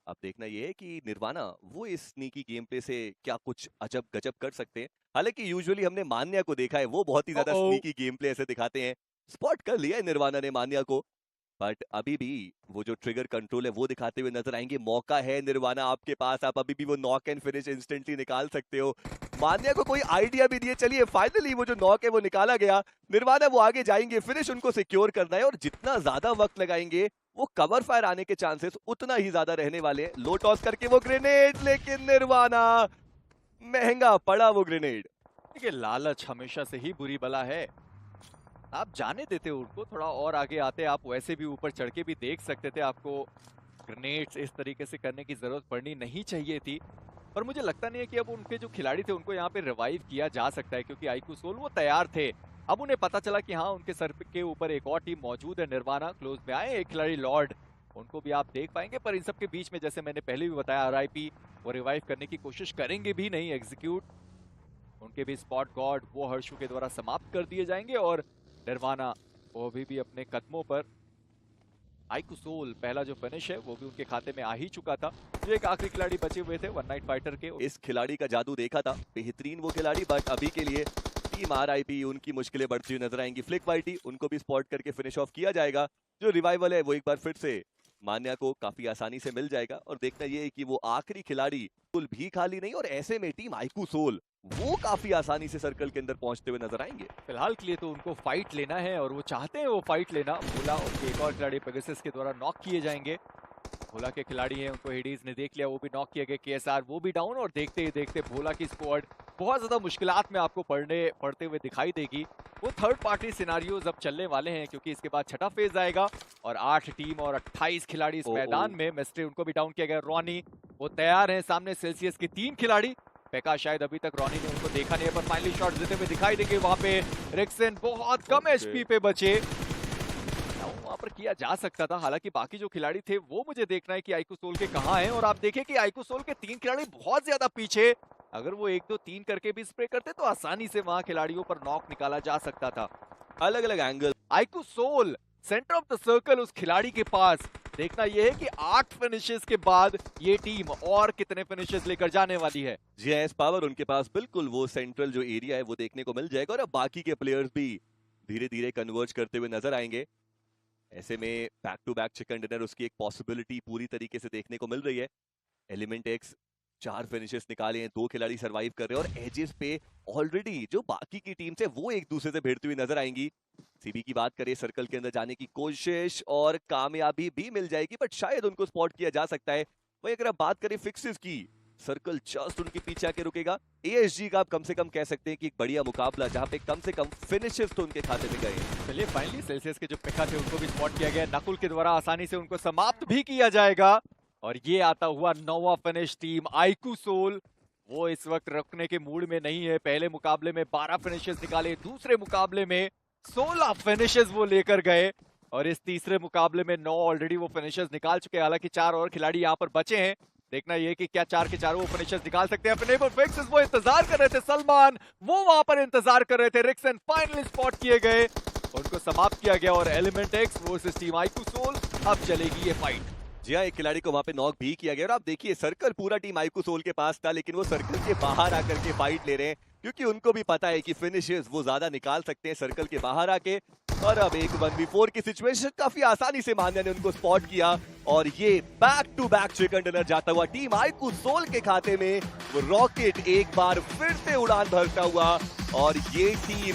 अब देखना ये है कि निर्वाणा वो इस स्नीकी गेम प्ले से क्या कुछ अजब गजब कर सकते हैं। हालांकि यूजुअली हमने मान्या को देखा है, वो बहुत ही ज्यादा ओ स्नीकी गेम प्ले ऐसे दिखाते हैं। स्पॉट कर लिया है निर्वाणा ने मान्या को, बट अभी भी वो जो ट्रिगर कंट्रोल है वो दिखाते हुए नजर आएंगे। मौका है निर्वाणा आपके पास, आप अभी भी वो नॉक एंड फिनिश इंस्टेंटली निकाल सकते हो। मान्या को कोई आइडिया भी दिए, चलिए फाइनली वो जो नॉक है वो निकाला गया। निर्वाणा वो आगे जाएंगे, फिनिश उनको सिक्योर करना है और जितना ज्यादा वक्त लगाएंगे वो कवर फायर आने के चांसेस उतना ही ज्यादा रहने वाले हैं। लो टॉस करके वो ग्रेनेड, लेकिन निर्वाणा महंगा पड़ा वो ग्रेनेड। देखिए, लालच हमेशा से ही बुरी बला है। आप जाने देते उनको, थोड़ा और आगे आते, आप वैसे भी ऊपर चढ़ के भी देख सकते थे। आपको ग्रेनेड्स इस तरीके से करने की जरूरत पड़नी नहीं चाहिए थी। पर मुझे लगता नहीं है कि अब उनके जो खिलाड़ी थे उनको यहाँ पे रिवाइव किया जा सकता है, क्योंकि आईक्यू सोल वो तैयार थे। अब उन्हें पता चला कि हाँ, उनके सर के ऊपर एक और टीम मौजूद है। निर्वाणा क्लोज में आए, एक खिलाड़ी लॉर्ड, उनको भी आप देख पाएंगे। पर इन सब के बीच में, जैसे मैंने पहले भी बताया, आरआईपी वो रिवाइव करने की कोशिश करेंगे भी नहीं। एग्जीक्यूट उनके भी स्पॉट गॉड वो हर्षु के द्वारा समाप्त कर दिए जाएंगे और निर्वाणा वो भी अपने कदमों पर। आईक्यू सोल पहला जो फिनिश है वो भी उनके खाते में आ ही चुका था। जो एक आखिरी खिलाड़ी बचे हुए थे वन नाइट फाइटर के, इस खिलाड़ी का जादू देखा था, बेहतरीन वो खिलाड़ी, बट अभी के लिए टीम आरआईपी उनकी मुश्किलें बढ़ती हुई नजर आएंगी। फ्लिक वाइटी उनको भी स्पॉट करके फिनिश ऑफ किया जाएगा। जो रिवाइवल है वो एक बार फिर से मान्या को काफी आसानी से मिल जाएगा। और देखना ये है कि वो आखिरी खिलाड़ी बिल्कुल भी खाली नहीं, और ऐसे में टीम आईक्यू सोल वो काफी आसानी से सर्कल के अंदर पहुंचते हुए नजर आएंगे। फिलहाल के लिए तो उनको फाइट लेना है और वो चाहते हैं वो फाइट लेना। भोला उनके एक और खिलाड़ी पेगासस के द्वारा नॉक किए जाएंगे। भोला के खिलाड़ी हैं, उनको हेडीज ने देख लिया, वो भी नॉक किए गए। केएसआर वो भी डाउन, और देखते ही देखते भोला की स्क्वाड बहुत ज्यादा मुश्किलात में आपको पड़ते हुए दिखाई देगी। वो थर्ड पार्टी सिनारियोज अब चलने वाले हैं, क्योंकि इसके बाद छठा फेज आएगा और 8 टीम और 28 खिलाड़ी इस मैदान में। मिस्ट्री उनको भी डाउन किया गया। रॉनी वो तैयार हैं, सामने सेल्सियस के 3 खिलाड़ी। पेका शायद अभी तक रॉनी ने उनको देखा नहीं है, पर फाइनली शॉट देते हुए दिखाई देंगे। वहां पे रिक्सन बहुत कम एचपी पे बचे, वहां पर किया जा सकता था। हालांकि बाकी जो खिलाड़ी थे वो मुझे देखना है कि आईक्यू सोल के कहां हैं। और आप देखें कि आईक्यू सोल के 3 खिलाड़ी बहुत ज्यादा पीछे। अगर वो 1 2 3 करके भी स्प्रे करते तो आसानी से वहां खिलाड़ियों पर नॉक निकाला जा सकता था। अलग अलग angle. IQ Soul center of the circle उस खिलाड़ी के पास। देखना यह है कि 8 फिनिशेस के बाद ये टीम और कितने फिनिशेस लेकर जाने वाली है। जीएस पावर उनके पास बिल्कुल वो सेंट्रल जो एरिया है वो देखने को मिल जाएगा, और अब बाकी के प्लेयर्स भी धीरे धीरे कन्वर्ज करते हुए नजर आएंगे। ऐसे में back to back chicken dinner उसकी एक पॉसिबिलिटी पूरी तरीके से देखने को मिल रही है। एलिमेंट एक्स 4 फिनिशेस निकाले हैं, 2 खिलाड़ी सरवाइव कर रहे हैं, और एजेस पे ऑलरेडी जो बाकी की टीम से वो एक दूसरे से भिड़ती हुई नजर आएंगी। सीबी की बात करें, सर्कल के अंदर जाने की कोशिश और कामयाबी भी मिल जाएगी, बट शायद उनको स्पॉट किया जा सकता है। वही अगर आप बात करें फिक्सेस की, सर्कल जस्ट उनके पीछे आके रुकेगा। एएसजी का आप कम से कम कह सकते हैं कि एक बढ़िया मुकाबला, जहां पे कम से कम फिनिशेस तो उनके खाते में गए। चलिए, फाइनली सेल्सियस के जो पेखा थे उनको भी स्पॉट किया गया। नकुल के द्वारा आसानी से उनको समाप्त भी किया जाएगा। और ये आता हुआ 9वां फिनिश टीम आईक्यू सोल। वो इस वक्त रुकने के मूड में नहीं है। पहले मुकाबले में 12 फिनिशेस निकाले, दूसरे मुकाबले में 16 फिनिशेस वो लेकर गए, और इस तीसरे मुकाबले में 9 ऑलरेडी वो फिनिशेस निकाल चुके हैं। हालांकि 4 और खिलाड़ी यहाँ पर बचे हैं। देखना ये कि क्या 4 के 4 वो फिनिशेस निकाल सकते हैं। अपने फिक्सेस वो इंतजार कर रहे थे, सलमान वो वहां पर इंतजार कर रहे थे। रिक्सन फाइनली स्पॉट किए गए, उनको समाप्त किया गया। और element X versus team IQ Soul, अब चलेगी ये फाइट। जी हाँ, एक खिलाड़ी को वहां पे नॉक भी किया गया। और आप देखिए, सर्कल पूरा टीम आईक्यू सोल के पास था, लेकिन वो सर्कल के बाहर आकर के फाइट ले रहे हैं, क्योंकि उनको भी पता है कि फिनिशेस वो ज्यादा निकाल सकते हैं सर्कल के बाहर आके। और अब एक 1v4 की सिचुएशन, काफी आसानी से मान्या ने उनको स्पॉट किया, और ये back to back chicken dinner जाता हुआ टीम आईक्यू सोल के खाते में। वो रॉकेट एक बार फिर से उड़ान भरता हुआ, और ये टीम